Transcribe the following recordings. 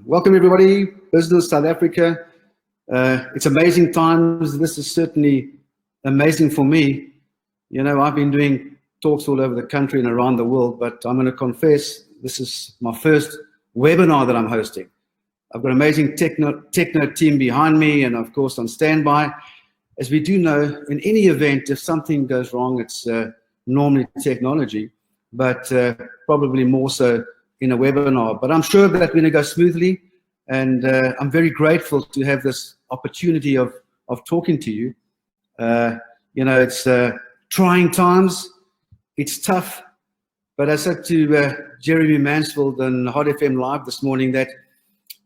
Welcome everybody, Business South Africa. It's amazing times. This is certainly amazing for me. You know, I've been doing talks all over the country and around the world, but I'm going to confess this is my first webinar that I'm hosting. I've got an amazing techno team behind me and of course on standby. As we do know, in any event, if something goes wrong, it's normally technology, but probably more so in a webinar. But I'm sure that we're going to go smoothly, and I'm very grateful to have this opportunity of talking to you. You know, it's trying times, it's tough, but I said to Jeremy Mansfield on Hot FM Live this morning that,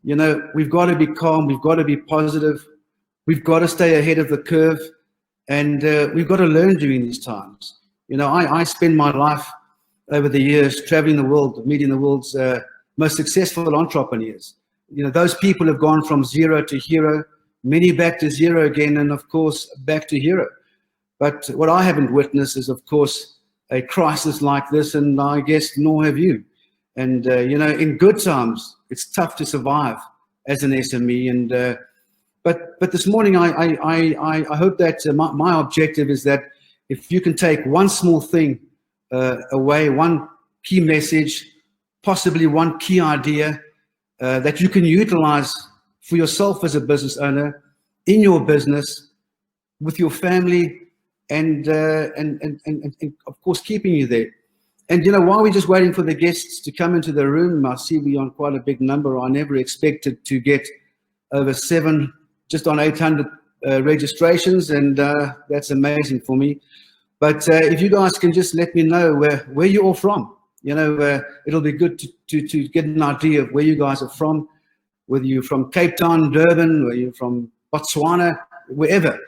you know, we've got to be calm, we've got to be positive, we've got to stay ahead of the curve, and we've got to learn during these times. You know, I spend my life over the years traveling the world, meeting the world's most successful entrepreneurs. You know, those people have gone from zero to hero, many back to zero again, and of course back to hero. But what I haven't witnessed is, of course, a crisis like this, and I guess nor have you. And you know, in good times, it's tough to survive as an SME. And but this morning, I hope that my objective is that if you can take one small thing away, one key message, possibly one key idea that you can utilize for yourself as a business owner, in your business, with your family, and of course keeping you there. And you know, while we're just waiting for the guests to come into the room, I see we're on quite a big number. I never expected to get over just on 800 registrations, and that's amazing for me. But if you guys can just let me know where you're all from, you know, it'll be good to get an idea of where you guys are from, whether you're from Cape Town, Durban, or you're from Botswana, wherever.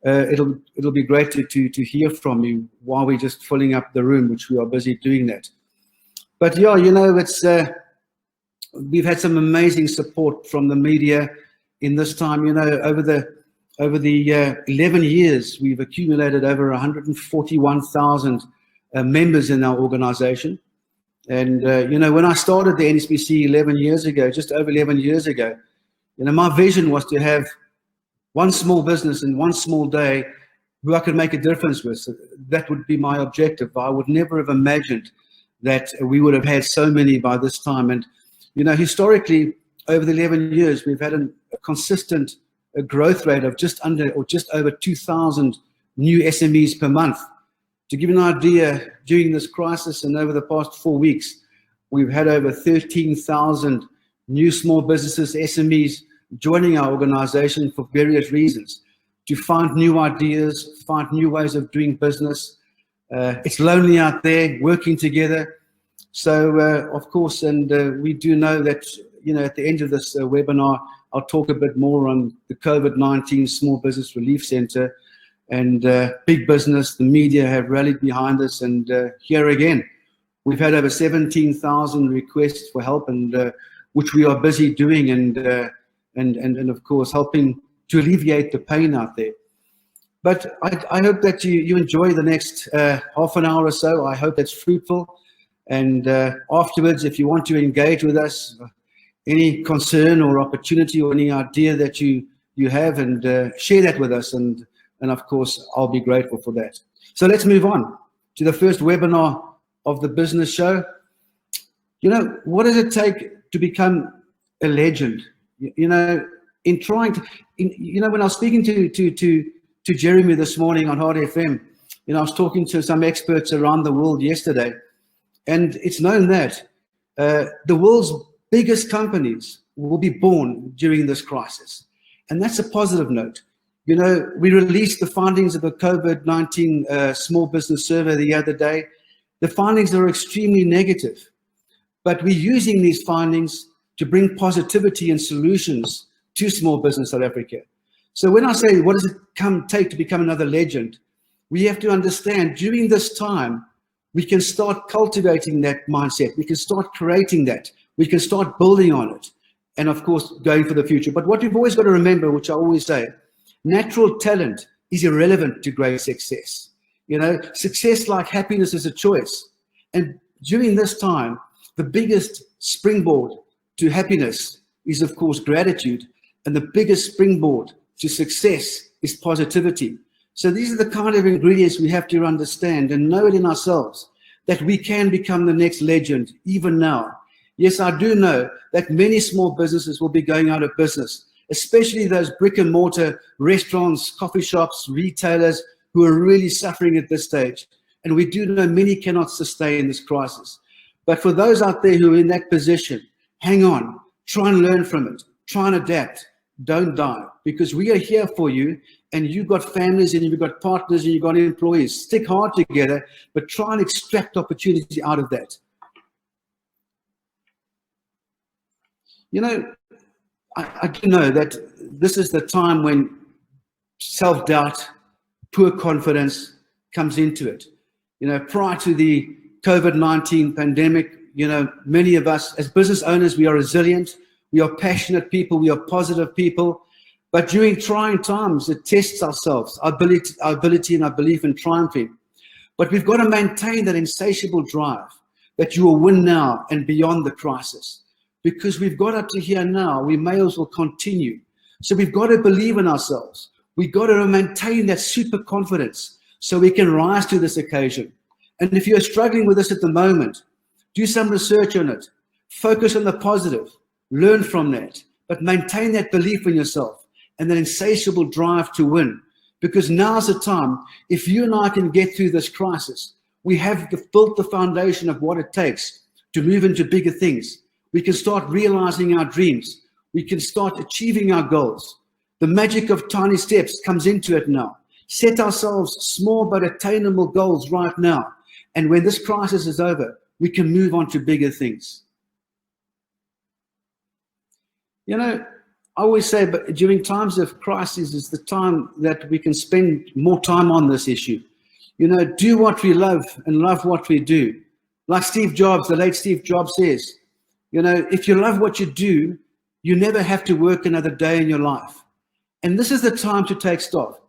It'll be great to hear from you while we're just filling up the room, which we are busy doing that. But yeah, you know, it's we've had some amazing support from the media in this time. You know, over the 11 years, we've accumulated over 141,000 members in our organization. And, you know, when I started the NSBC 11 years ago, just over 11 years ago, you know, my vision was to have one small business in one small day who I could make a difference with. So that would be my objective. I would never have imagined that we would have had so many by this time. And, you know, historically, over the 11 years, we've had a consistent growth rate of just over 2,000 new SMEs per month. To give you an idea, during this crisis and over the past 4 weeks, we've had over 13,000 new small businesses, SMEs, joining our organization for various reasons, to find new ideas, find new ways of doing business. It's lonely out there, working together. So, of course, and we do know that, you know, at the end of this webinar, I'll talk a bit more on the COVID-19 Small Business Relief Center, and big business, the media have rallied behind us, and here again, we've had over 17,000 requests for help, and which we are busy doing, and of course helping to alleviate the pain out there. But I hope that you enjoy the next half an hour or so. I hope that's fruitful, and afterwards, if you want to engage with us, any concern or opportunity or any idea that you have, and share that with us, and of course I'll be grateful for that. So let's move on to the first webinar of the business show. You know, what does it take to become a legend? You know, in trying to, you know, when I was speaking to Jeremy this morning on Hard FM, you know, I was talking to some experts around the world yesterday, and it's known that the world's biggest companies will be born during this crisis. And that's a positive note. You know, we released the findings of the COVID-19 small business survey the other day. The findings are extremely negative, but we're using these findings to bring positivity and solutions to small business South Africa. So when I say, what does it take to become another legend? We have to understand during this time, we can start cultivating that mindset. We can start creating that. We can start building on it, and of course, going for the future. But what we've always got to remember, which I always say, natural talent is irrelevant to great success. You know, success, like happiness, is a choice. And during this time, the biggest springboard to happiness is, of course, gratitude. And the biggest springboard to success is positivity. So these are the kind of ingredients we have to understand and know it in ourselves, that we can become the next legend, even now. Yes, I do know that many small businesses will be going out of business, especially those brick and mortar restaurants, coffee shops, retailers who are really suffering at this stage. And we do know many cannot sustain this crisis. But for those out there who are in that position, hang on, try and learn from it, try and adapt, don't die, because we are here for you, and you've got families and you've got partners and you've got employees. Stick hard together, but try and extract opportunity out of that. You know, I do know that this is the time when self-doubt, poor confidence comes into it. You know, prior to the COVID-19 pandemic, you know, many of us as business owners, we are resilient, we are passionate people, we are positive people. But during trying times, it tests ourselves, our ability and our belief in triumphing. But we've got to maintain that insatiable drive that you will win now and beyond the crisis. Because we've got up to here now, we may as well continue. So we've got to believe in ourselves. We've got to maintain that super confidence so we can rise to this occasion. And if you're struggling with this at the moment, do some research on it. Focus on the positive. Learn from that. But maintain that belief in yourself and that insatiable drive to win. Because now's the time, if you and I can get through this crisis, we have built the foundation of what it takes to move into bigger things. We can start realizing our dreams. We can start achieving our goals. The magic of tiny steps comes into it now. Set ourselves small but attainable goals right now. And when this crisis is over, we can move on to bigger things. You know, I always say, but during times of crisis is the time that we can spend more time on this issue. You know, do what we love and love what we do. Like Steve Jobs, the late Steve Jobs says, you know, if you love what you do, you never have to work another day in your life. And this is the time to take stock.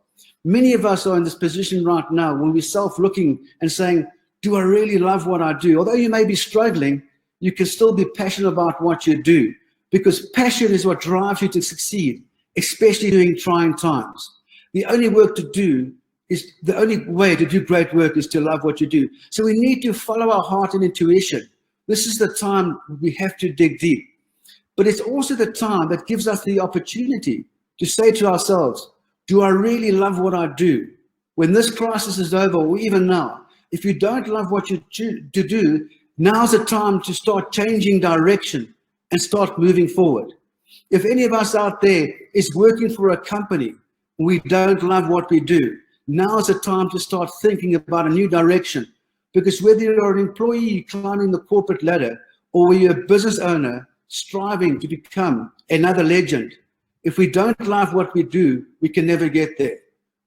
Many of us are in this position right now when we're self-looking and saying, do I really love what I do? Although you may be struggling, you can still be passionate about what you do. Because passion is what drives you to succeed, especially during trying times. The only work to do is, the only way to do great work is to love what you do. So we need to follow our heart and intuition. This is the time we have to dig deep. But it's also the time that gives us the opportunity to say to ourselves, do I really love what I do? When this crisis is over, or even now, if you don't love what you do, now's the time to start changing direction and start moving forward. If any of us out there is working for a company, we don't love what we do, now is the time to start thinking about a new direction. Because whether you're an employee climbing the corporate ladder or you're a business owner striving to become another legend, if we don't love what we do, we can never get there.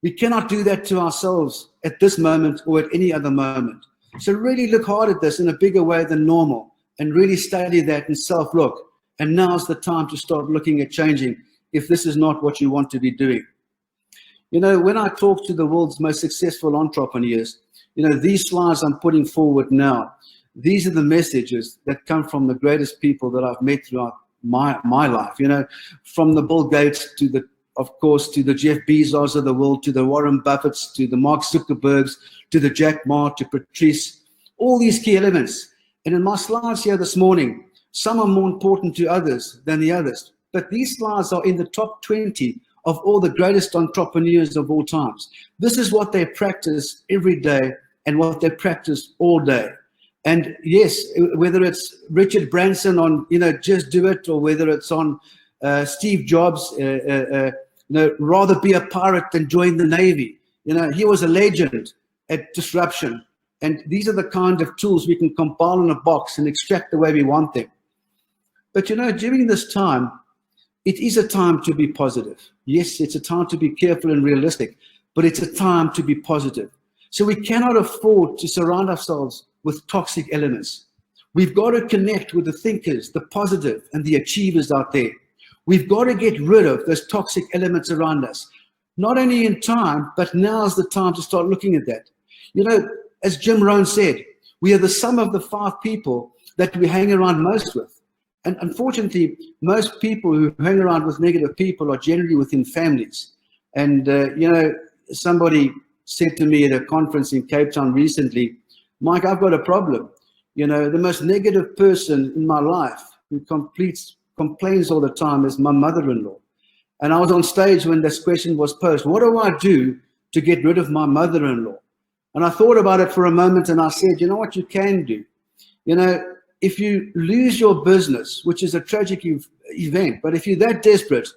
We cannot do that to ourselves at this moment or at any other moment. So really look hard at this in a bigger way than normal and really study that and self-look. And now's the time to start looking at changing if this is not what you want to be doing. You know, when I talk to the world's most successful entrepreneurs, you know, these slides I'm putting forward now, these are the messages that come from the greatest people that I've met throughout my life, you know, from the Bill Gates to the, of course, to the Jeff Bezos of the world, to the Warren Buffetts, to the Mark Zuckerbergs, to the Jack Ma, to Patrice, all these key elements. And in my slides here this morning, some are more important to others than the others, but these slides are in the top 20 of all the greatest entrepreneurs of all times. This is what they practice every day and what they practice all day. And yes, whether it's Richard Branson on, you know, Just Do It, or whether it's on Steve Jobs, you know, rather be a pirate than join the Navy. You know, he was a legend at disruption. And these are the kind of tools we can compile in a box and extract the way we want them. But, you know, during this time, it is a time to be positive. Yes, it's a time to be careful and realistic, but it's a time to be positive. So we cannot afford to surround ourselves with toxic elements. We've got to connect with the thinkers, the positive, and the achievers out there. We've got to get rid of those toxic elements around us. Not only in time, but now's the time to start looking at that. You know, as Jim Rohn said, we are the sum of the 5 people that we hang around most with. And unfortunately, most people who hang around with negative people are generally within families. And, somebody said to me at a conference in Cape Town recently, Mike, I've got a problem. The most negative person in my life who complains all the time is my mother-in-law. And I was on stage when this question was posed, what do I do to get rid of my mother-in-law? And I thought about it for a moment and I said, you know what you can do? If you lose your business, which is a tragic event, but if you're that desperate,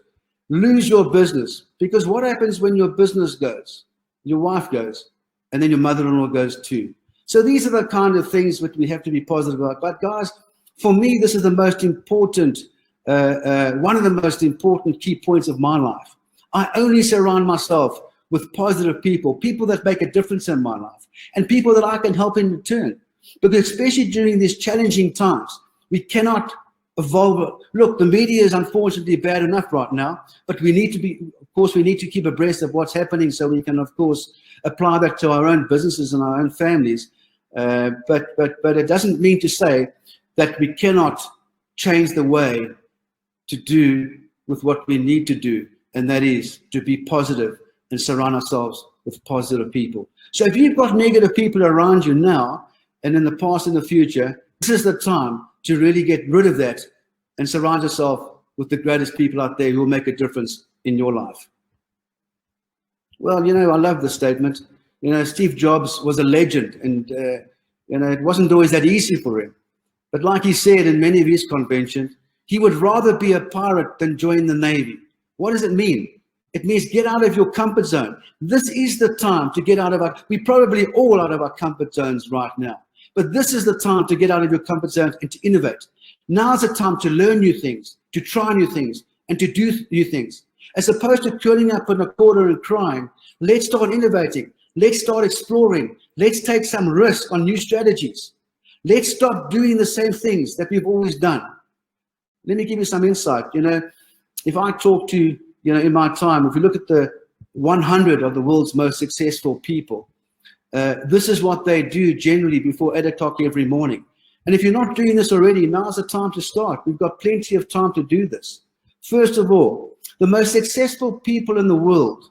lose your business. Because what happens when your business goes? Your wife goes, and then your mother-in-law goes too. So these are the kind of things that we have to be positive about. But guys, for me, this is the most important, one of the most important key points of my life. I only surround myself with positive people, people that make a difference in my life, and people that I can help in return. Because especially during these challenging times, we cannot evolve. Look, the media is unfortunately bad enough right now, but we need to keep abreast of what's happening so we can, of course, apply that to our own businesses and our own families. But it doesn't mean to say that we cannot change the way to do with what we need to do, and that is to be positive and surround ourselves with positive people. So if you've got negative people around you now, and in the past and the future, this is the time to really get rid of that and surround yourself with the greatest people out there who will make a difference in your life. Well, I love this statement. Steve Jobs was a legend, and it wasn't always that easy for him. But like he said in many of his conventions, he would rather be a pirate than join the Navy. What does it mean? It means get out of your comfort zone. This is the time to get out of we're probably all out of our comfort zones right now. But this is the time to get out of your comfort zone and to innovate. Now's the time to learn new things, to try new things, and to do new things. As opposed to curling up in a corner and crying, let's start innovating. Let's start exploring. Let's take some risk on new strategies. Let's stop doing the same things that we've always done. Let me give you some insight. If I talk to, in my time, if you look at the 100 of the world's most successful people, this is what they do generally before 8 o'clock every morning. And if you're not doing this already, now's the time to start. We've got plenty of time to do this. First of all, the most successful people in the world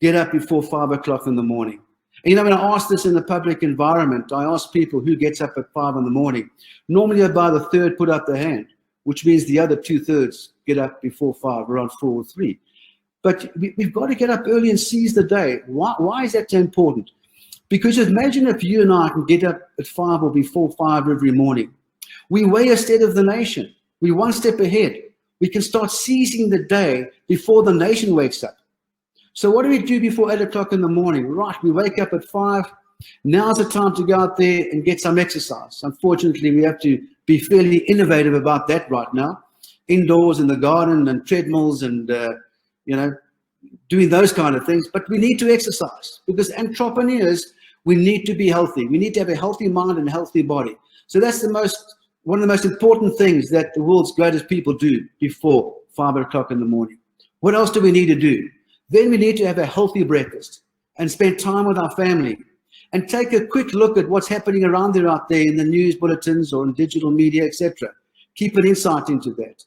get up before 5 o'clock in the morning. And when I ask this in the public environment, I ask people who gets up at 5 in the morning. Normally about a third put up their hand, which means the other 2/3 get up before 5, around 4 or 3. But we've got to get up early and seize the day. Why is that so important? Because imagine if you and I can get up at 5 or before 5 every morning. We're way ahead of the nation. We're one step ahead. We can start seizing the day before the nation wakes up. So what do we do before 8 o'clock in the morning? Right, we wake up at 5. Now's the time to go out there and get some exercise. Unfortunately, we have to be fairly innovative about that right now. Indoors in the garden and treadmills and, doing those kind of things. But we need to exercise because entrepreneurs, we need to be healthy. We need to have a healthy mind and a healthy body. So that's one of the most important things that the world's greatest people do before 5 o'clock in the morning. What else do we need to do? Then we need to have a healthy breakfast and spend time with our family and take a quick look at what's happening around there out there in the news bulletins or in digital media, etc. Keep an insight into that.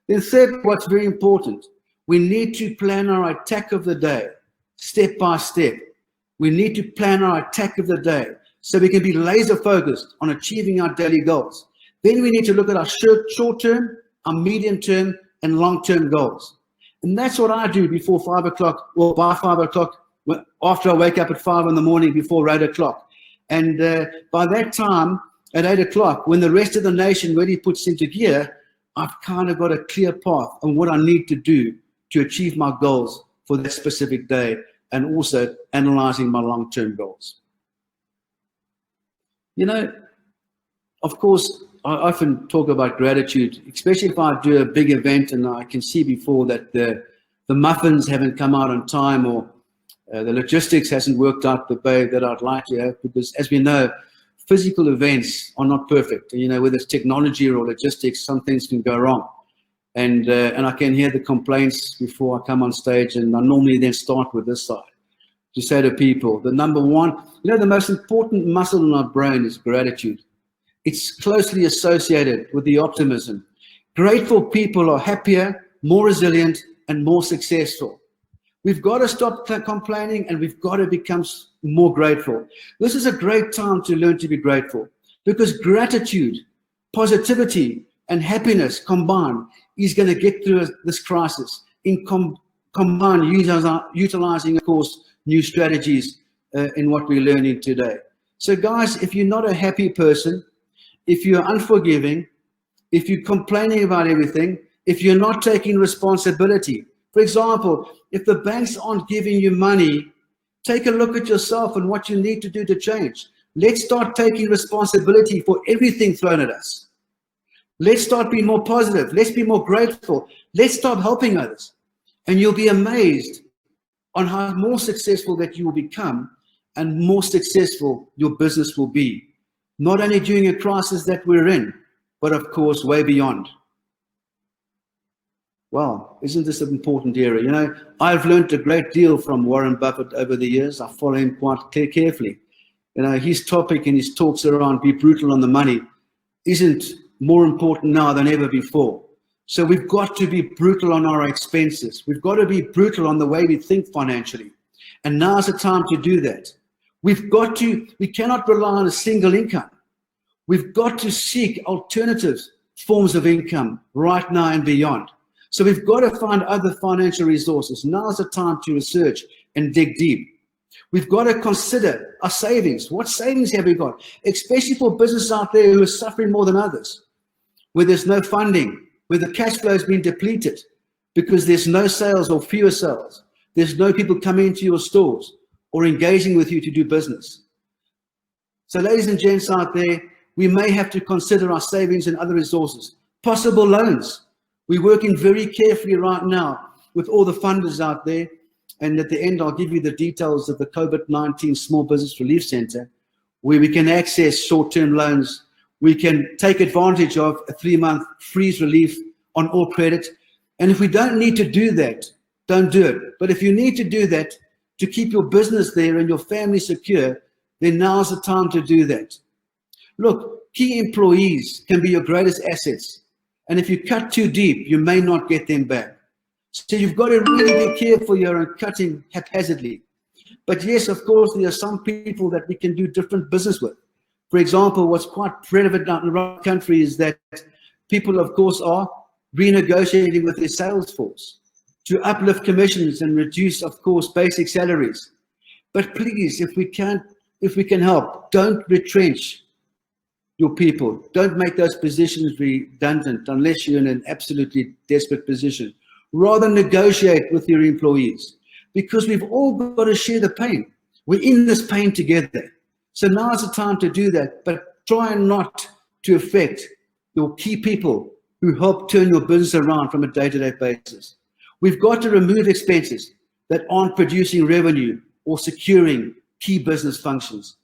Then third, what's very important, we need to plan our attack of the day, step by step. We need to plan our attack of the day so we can be laser focused on achieving our daily goals. Then we need to look at our short-term, our medium-term, and long-term goals. And that's what I do before 5 o'clock, or by 5 o'clock, after I wake up at 5 in the morning before 8 o'clock. And by that time, at 8 o'clock, when the rest of the nation really puts into gear, I've kind of got a clear path on what I need to do to achieve my goals for that specific day, and also analyzing my long-term goals. Of course, I often talk about gratitude, especially if I do a big event and I can see before that the muffins haven't come out on time, or the logistics hasn't worked out the way that I'd like to have, because as we know, physical events are not perfect. Whether it's technology or logistics, some things can go wrong. And I can hear the complaints before I come on stage, and I normally then start with this side to say to people, the number one, the most important muscle in our brain is gratitude. It's closely associated with the optimism. Grateful people are happier, more resilient, and more successful. We've got to stop complaining, and we've got to become more grateful. This is a great time to learn to be grateful, because gratitude, positivity, and happiness combined is going to get through this crisis. In combined, utilizing, of course, new strategies in what we're learning today. So guys, if you're not a happy person, if you're unforgiving, if you're complaining about everything, if you're not taking responsibility, for example, if the banks aren't giving you money, take a look at yourself and what you need to do to change. Let's start taking responsibility for everything thrown at us. Let's start being more positive. Let's be more grateful. Let's start helping others. And you'll be amazed on how more successful that you will become and more successful your business will be. Not only during a crisis that we're in, but of course, way beyond. Wow, isn't this an important area? You know, I've learned a great deal from Warren Buffett over the years. I follow him quite carefully. You know, his topic and his talks around be brutal on the money isn't more important now than ever before. So we've got to be brutal on our expenses. We've got to be brutal on the way we think financially. And now's the time to do that. We cannot rely on a single income. We've got to seek alternative forms of income right now and beyond. So we've got to find other financial resources. Now's the time to research and dig deep. We've got to consider our savings. What savings have we got? Especially for businesses out there who are suffering more than others, where there's no funding, where the cash flow has been depleted because there's no sales or fewer sales. There's no people coming into your stores or engaging with you to do business. So ladies and gents out there, we may have to consider our savings and other resources. Possible loans. We're working very carefully right now with all the funders out there. And at the end, I'll give you the details of the COVID-19 Small Business Relief Center, where we can access short-term loans. We can take advantage of a 3-month freeze relief on all credit. And if we don't need to do that, don't do it. But if you need to do that to keep your business there and your family secure, then now's the time to do that. Look, key employees can be your greatest assets. And if you cut too deep, you may not get them back. So you've got to really be careful here on cutting haphazardly. But yes, of course, there are some people that we can do different business with. For example, what's quite prevalent in the country is that people, of course, are renegotiating with their sales force to uplift commissions and reduce, of course, basic salaries. But please, if we can help, don't retrench your people. Don't make those positions redundant unless you're in an absolutely desperate position. Rather negotiate with your employees, because we've all got to share the pain. We're in this pain together. So now's the time to do that, but try not to affect your key people who help turn your business around from a day-to-day basis. We've got to remove expenses that aren't producing revenue or securing key business functions.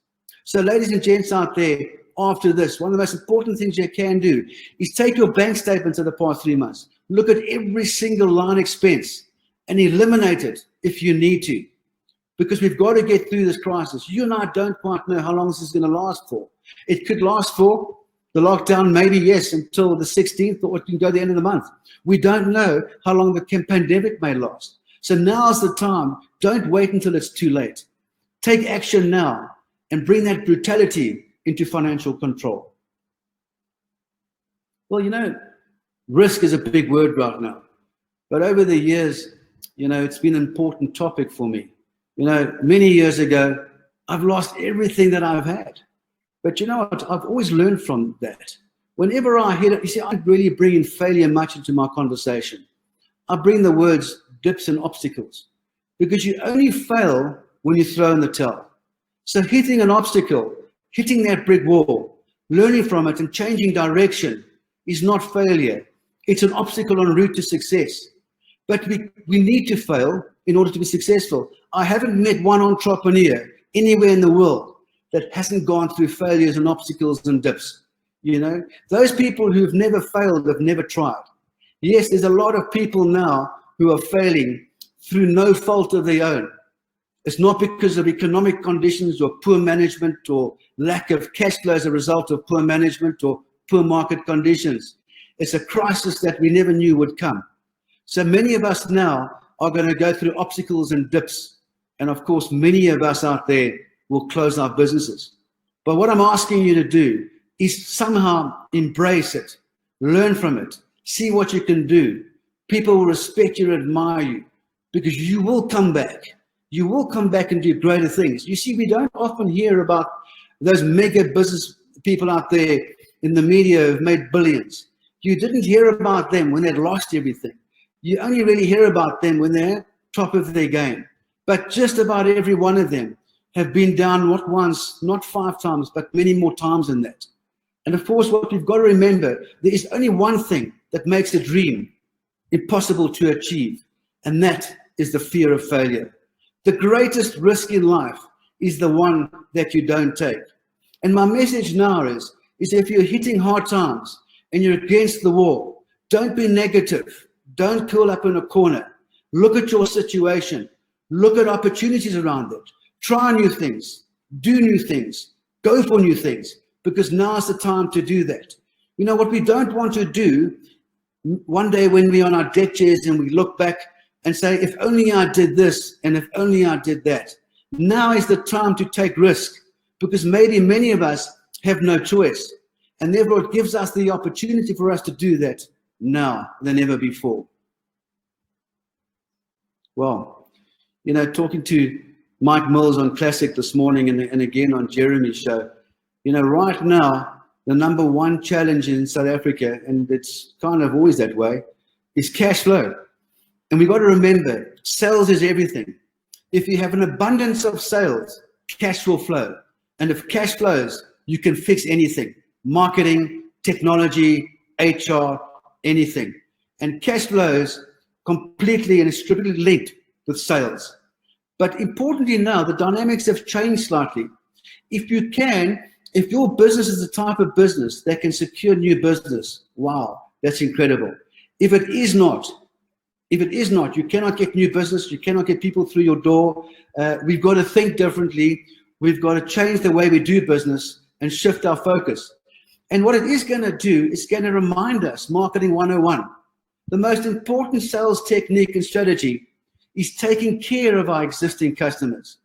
So ladies and gents out there, after this, one of the most important things you can do is take your bank statements of the past 3 months, look at every single line expense and eliminate it if you need to, because we've got to get through this crisis. You and I don't quite know how long this is going to last for. It could last for the lockdown, maybe, yes, until the 16th, or it can go to the end of the month. We don't know how long the pandemic may last. So now's the time. Don't wait until it's too late. Take action now and bring that brutality into financial control. Well, you know, risk is a big word right now, but over the years, you know, it's been an important topic for me. You know, many years ago, I've lost everything that I've had, but you know what? I've always learned from that. Whenever I hit it, you see, I don't really bring in failure much into my conversation. I bring the words dips and obstacles, because you only fail when you throw in the towel. So hitting an obstacle, hitting that brick wall, learning from it and changing direction is not failure. It's an obstacle en route to success. But we need to fail in order to be successful. I haven't met one entrepreneur anywhere in the world that hasn't gone through failures and obstacles and dips. You know, those people who've never failed have never tried. Yes, there's a lot of people now who are failing through no fault of their own. It's not because of economic conditions or poor management or lack of cash flow as a result of poor management or poor market conditions. It's a crisis that we never knew would come. So many of us now are going to go through obstacles and dips. And of course, many of us out there will close our businesses. But what I'm asking you to do is somehow embrace it, learn from it, see what you can do. People will respect you and admire you because you will come back. You will come back and do greater things. You see, we don't often hear about those mega business people out there in the media who've made billions. You didn't hear about them when they'd lost everything. You only really hear about them when they're top of their game. But just about every one of them have been down not once, not 5 times, but many more times than that. And of course, what we've got to remember, there is only one thing that makes a dream impossible to achieve, and that is the fear of failure. The greatest risk in life is the one that you don't take. And my message now is if you're hitting hard times and you're against the wall, don't be negative. Don't curl up in a corner. Look at your situation. Look at opportunities around it. Try new things. Do new things. Go for new things, because now's the time to do that. You know, what we don't want to do one day when we're on our deck chairs and we look back and say, if only I did this and if only I did that. Now is the time to take risk, because maybe many of us have no choice. And therefore it gives us the opportunity for us to do that now than ever before. Well, you know, talking to Mike Mills on Classic this morning and again on Jeremy's show, you know, right now, the number one challenge in South Africa, and it's kind of always that way, is cash flow. And we've got to remember, sales is everything. If you have an abundance of sales, cash will flow. And if cash flows, you can fix anything. Marketing, technology, HR, anything. And cash flows completely and strictly linked with sales. But importantly now, the dynamics have changed slightly. If your business is the type of business that can secure new business, wow, that's incredible. If it is not, you cannot get new business, you cannot get people through your door. We've got to think differently. We've got to change the way we do business and shift our focus. And what it is going to do is going to remind us, Marketing 101, the most important sales technique and strategy is taking care of our existing customers.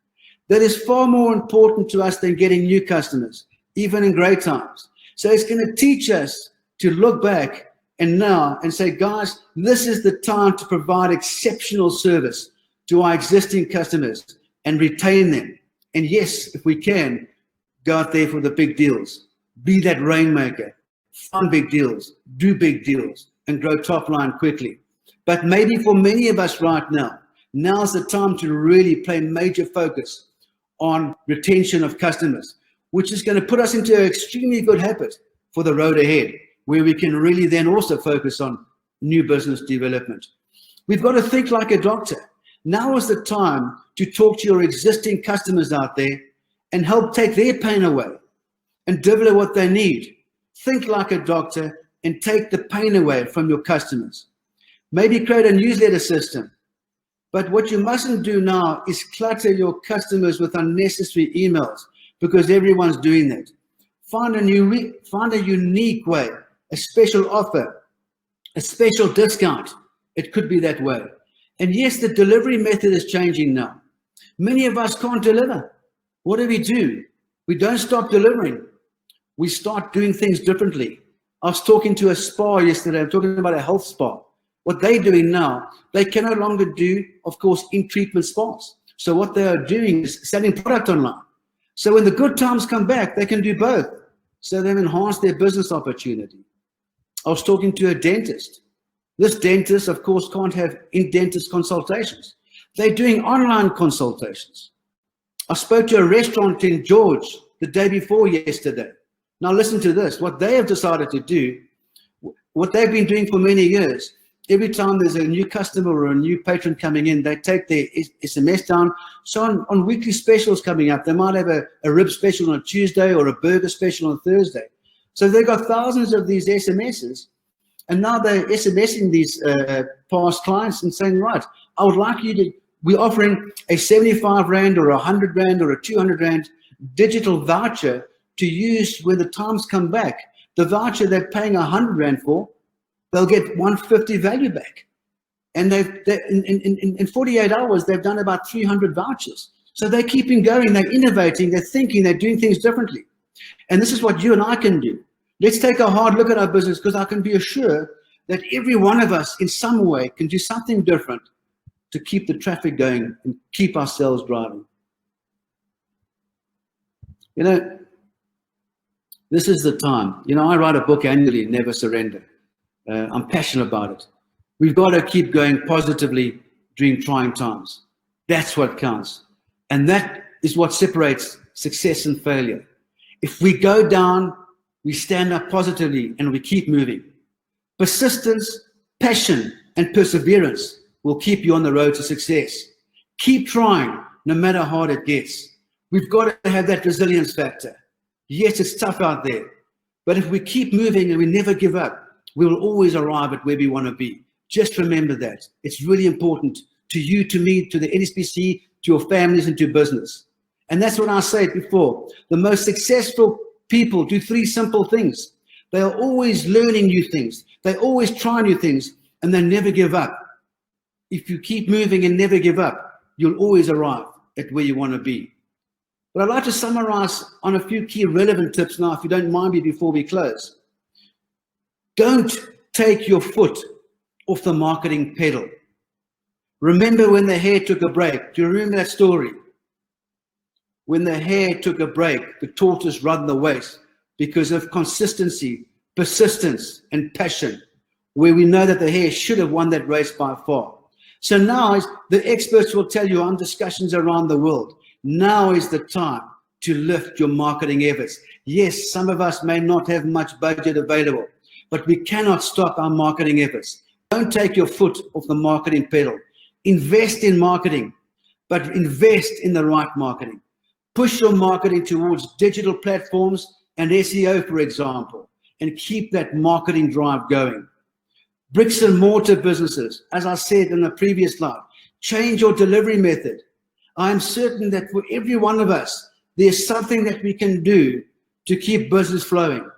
That is far more important to us than getting new customers, even in great times. So it's going to teach us to look back and now and say, guys, this is the time to provide exceptional service to our existing customers and retain them. And yes, if we can, go out there for the big deals. Be that rainmaker, find big deals, do big deals, and grow top line quickly. But maybe for many of us right now, now's the time to really play major focus on retention of customers, which is going to put us into an extremely good habit for the road ahead, where we can really then also focus on new business development. We've got to think like a doctor. Now is the time to talk to your existing customers out there and help take their pain away and develop what they need. Think like a doctor and take the pain away from your customers. Maybe create a newsletter system. But what you mustn't do now is clutter your customers with unnecessary emails, because everyone's doing that. Find a unique way, a special offer, a special discount. It could be that way. And yes, the delivery method is changing now. Many of us can't deliver. What do? We don't stop delivering. We start doing things differently. I was talking to a spa yesterday. I'm talking about a health spa. What they're doing now, they can no longer do, of course, in-treatment spas. So what they are doing is selling product online. So when the good times come back, they can do both. So they've enhanced their business opportunity. I was talking to a dentist. This dentist, of course, can't have in-dentist consultations. They're doing online consultations. I spoke to a restaurant in George the day before yesterday. Now listen to this. What they have decided to do, what they've been doing for many years, every time there's a new customer or a new patron coming in, they take their SMS down. So on weekly specials coming up, they might have a rib special on a Tuesday or a burger special on Thursday. So they've got thousands of these SMSs, and now they're SMSing these past clients and saying, right, I would like you to, we're offering a 75 Rand or 100 Rand or a 200 Rand digital voucher to use when the times come back. The voucher they're paying 100 Rand for, they'll get 150 value back. And in 48 hours, they've done about 300 vouchers. So they're keeping going, they're innovating, they're thinking, they're doing things differently. And this is what you and I can do. Let's take a hard look at our business, because I can be assured that every one of us in some way can do something different to keep the traffic going and keep ourselves driving. You know, this is the time. You know, I write a book annually, Never Surrender. I'm passionate about it. We've got to keep going positively during trying times. That's what counts. And that is what separates success and failure. If we go down, we stand up positively and we keep moving. Persistence, passion, and perseverance will keep you on the road to success. Keep trying, no matter how hard it gets. We've got to have that resilience factor. Yes, it's tough out there, but if we keep moving and we never give up, we will always arrive at where we want to be. Just remember that. It's really important to you, to me, to the NSBC, to your families, and to business. And that's what I said before. The most successful people do 3 simple things. They are always learning new things. They always try new things, and they never give up. If you keep moving and never give up, you'll always arrive at where you want to be. But I'd like to summarize on a few key relevant tips now, if you don't mind me, before we close. Don't take your foot off the marketing pedal. Remember when the hare took a break? Do you remember that story? When the hare took a break, the tortoise ran the race because of consistency, persistence, and passion, where we know that the hare should have won that race by far. So now the experts will tell you on discussions around the world, now is the time to lift your marketing efforts. Yes, some of us may not have much budget available, but we cannot stop our marketing efforts. Don't take your foot off the marketing pedal. Invest in marketing, but invest in the right marketing. Push your marketing towards digital platforms and SEO, for example, and keep that marketing drive going. Bricks and mortar businesses, as I said in the previous slide, change your delivery method. I'm certain that for every one of us, there's something that we can do to keep business flowing.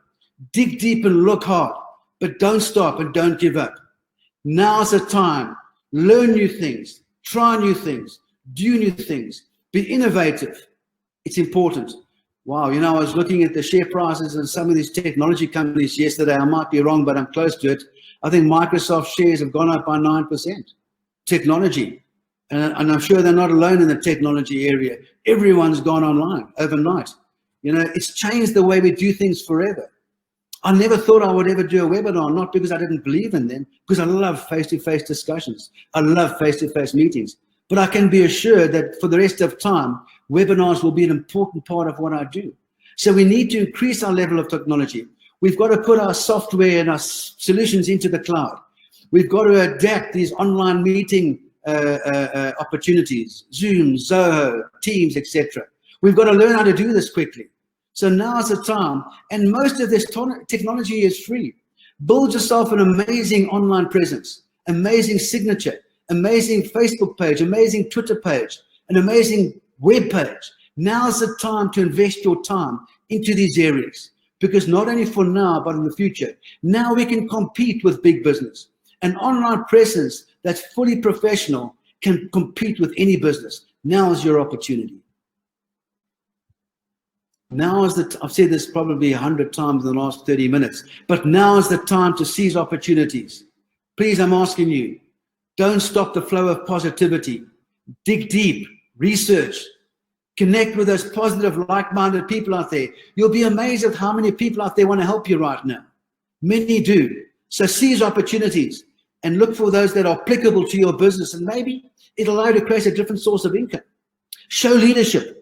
Dig deep and look hard, but don't stop and don't give up. Now's the time. Learn new things, try new things, do new things, be innovative. It's important. Wow, you know, I was looking at the share prices and some of these technology companies yesterday. I might be wrong, but I'm close to it. I think Microsoft shares have gone up by 9%. Technology. And I'm sure they're not alone in the technology area. Everyone's gone online overnight. You know, it's changed the way we do things forever. I never thought I would ever do a webinar, not because I didn't believe in them, because I love face-to-face discussions. I love face-to-face meetings. But I can be assured that for the rest of time, webinars will be an important part of what I do. So we need to increase our level of technology. We've got to put our software and our solutions into the cloud. We've got to adapt these online meeting opportunities, Zoom, Zoho, Teams, etc. We've got to learn how to do this quickly. So now's the time, and most of this technology is free. Build yourself an amazing online presence, amazing signature, amazing Facebook page, amazing Twitter page, an amazing web page. Now's the time to invest your time into these areas, because not only for now, but in the future, now we can compete with big business. An online presence that's fully professional can compete with any business. Now is your opportunity. Now is I've said this probably 100 times in the last 30 minutes, but now is the time to seize opportunities. Please, I'm asking you, don't stop the flow of positivity. Dig deep, research, connect with those positive, like-minded people out there. You'll be amazed at how many people out there want to help you right now. Many do. So seize opportunities and look for those that are applicable to your business, and maybe it'll allow you to create a different source of income. Show leadership.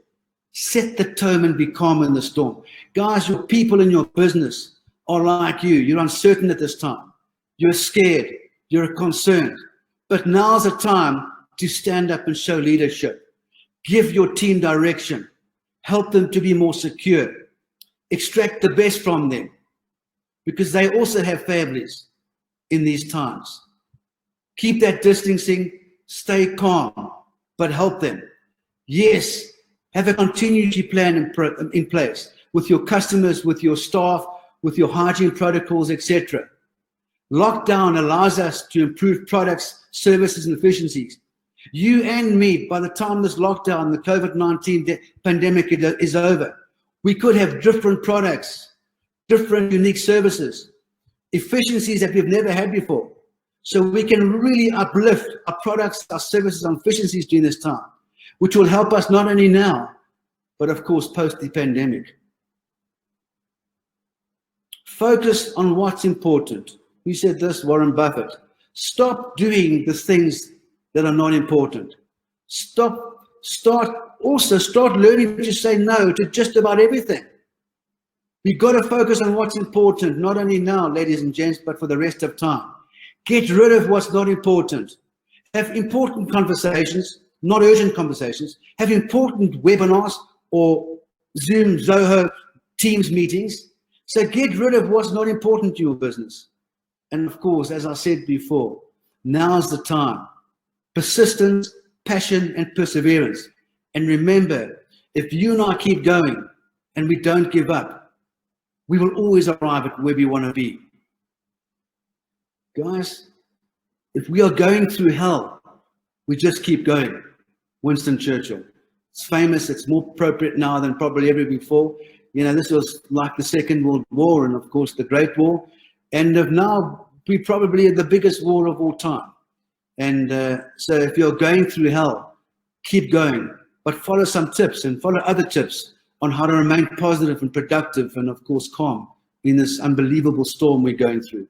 Set the tone and be calm in the storm. Guys, your people in your business are like you. You're uncertain at this time. You're scared. You're concerned. But now's the time to stand up and show leadership. Give your team direction. Help them to be more secure. Extract the best from them, because they also have families in these times. Keep that distancing. Stay calm, but help them. Yes. Have a continuity plan in place with your customers, with your staff, with your hygiene protocols, etc. Lockdown allows us to improve products, services, and efficiencies. You and me, by the time this lockdown, the COVID-19 pandemic is over, we could have different products, different unique services, efficiencies that we've never had before. So we can really uplift our products, our services, and efficiencies during this time, which will help us not only now, but of course, post the pandemic. Focus on what's important. You said this, Warren Buffett. Stop doing the things that are not important. Start learning to say no to just about everything. We've got to focus on what's important, not only now, ladies and gents, but for the rest of time. Get rid of what's not important. Have important conversations, not urgent conversations. Have important webinars or Zoom, Zoho, Teams meetings. So get rid of what's not important to your business. And of course, as I said before, now's the time. Persistence, passion, and perseverance. And remember, if you and I keep going and we don't give up, we will always arrive at where we want to be. Guys, if we are going through hell, we just keep going. Winston Churchill. It's famous, it's more appropriate now than probably ever before. You know, this was like the Second World War and of course the Great War. And now we probably are the biggest war of all time. And so if you're going through hell, keep going, but follow some tips and follow other tips on how to remain positive and productive and of course calm in this unbelievable storm we're going through.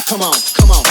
Come on.